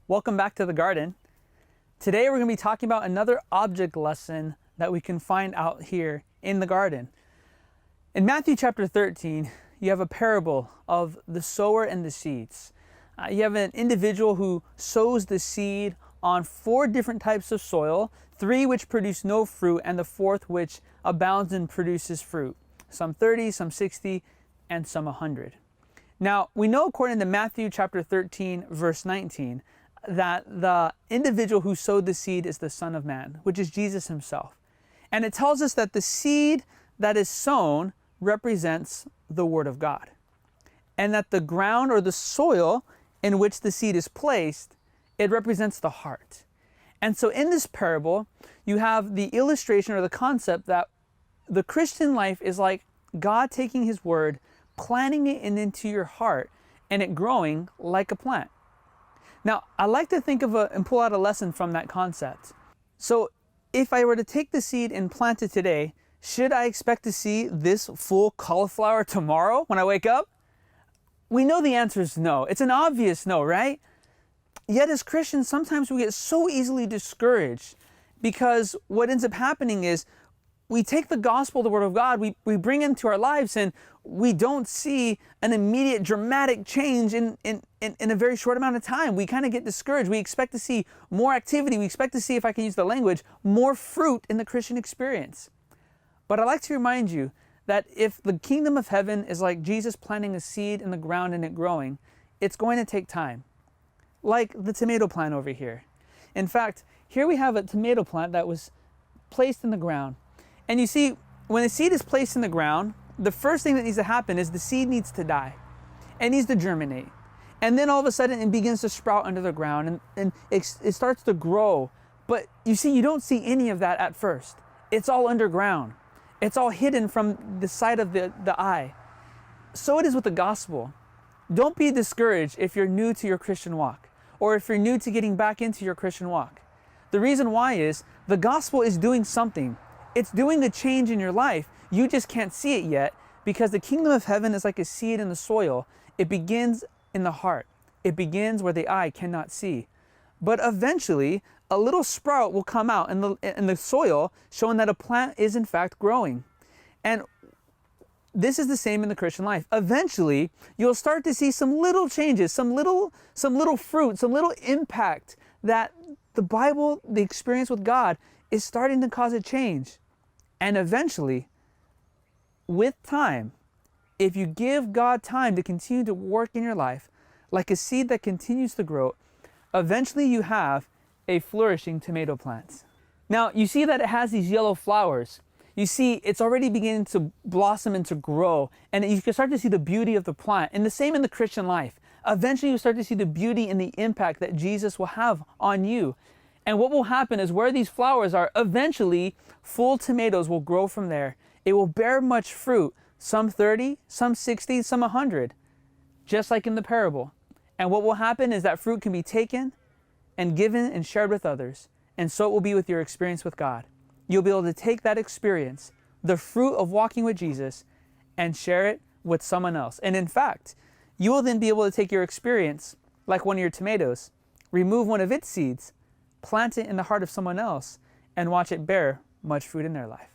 Welcome back to the garden. Today we're going to be talking about another object lesson that we can find out here in the garden. In Matthew chapter 13, you have a parable of the sower and the seeds. You have an individual who sows the seed on 4 different types of soil, 3 which produce no fruit, and the 4th which abounds and produces fruit. Some 30, some 60, and some 100. Now, we know according to Matthew chapter 13, verse 19, that the individual who sowed the seed is the Son of Man, which is Jesus himself. And it tells us that the seed that is sown represents the Word of God. And that the ground or the soil in which the seed is placed, it represents the heart. And so in this parable, you have the illustration or the concept that the Christian life is like God taking His Word, planting it into your heart, and it growing like a plant. Now, I like to think of and pull out a lesson from that concept. So if I were to take the seed and plant it today, should I expect to see this full cauliflower tomorrow when I wake up? We know the answer is no. It's an obvious no, right? Yet as Christians, sometimes we get so easily discouraged because what ends up happening is we take the gospel, the Word of God, we bring it into our lives, and we don't see an immediate dramatic change in a very short amount of time. We kind of get discouraged. We expect to see more activity. We expect to see, if I can use the language, more fruit in the Christian experience. But I'd like to remind you that if the kingdom of heaven is like Jesus planting a seed in the ground and it growing, it's going to take time. Like the tomato plant over here. In fact, here we have a tomato plant that was placed in the ground. And you see, when a seed is placed in the ground, the first thing that needs to happen is the seed needs to die. It needs to germinate. And then all of a sudden it begins to sprout under the ground and it starts to grow. But you see, you don't see any of that at first. It's all underground. It's all hidden from the sight of the eye. So it is with the gospel. Don't be discouraged if you're new to your Christian walk, or if you're new to getting back into your Christian walk. The reason why is the gospel is doing something. It's doing a change in your life. You just can't see it yet because the kingdom of heaven is like a seed in the soil. It begins in the heart. It begins where the eye cannot see. But eventually, a little sprout will come out in the soil, showing that a plant is in fact growing. And this is the same in the Christian life. Eventually, you'll start to see some little changes, some little fruit, some little impact that the Bible, the experience with God, is starting to cause a change. And eventually, with time, if you give God time to continue to work in your life, like a seed that continues to grow, eventually you have a flourishing tomato plant. Now, you see that it has these yellow flowers. You see it's already beginning to blossom and to grow, and you can start to see the beauty of the plant. And the same in the Christian life. Eventually you start to see the beauty and the impact that Jesus will have on you. And what will happen is where these flowers are, eventually full tomatoes will grow from there. It will bear much fruit, some 30, some 60, some 100, just like in the parable. And what will happen is that fruit can be taken and given and shared with others. And so it will be with your experience with God. You'll be able to take that experience, the fruit of walking with Jesus, and share it with someone else. And in fact, you will then be able to take your experience, like one of your tomatoes, remove one of its seeds, plant it in the heart of someone else, and watch it bear much fruit in their life.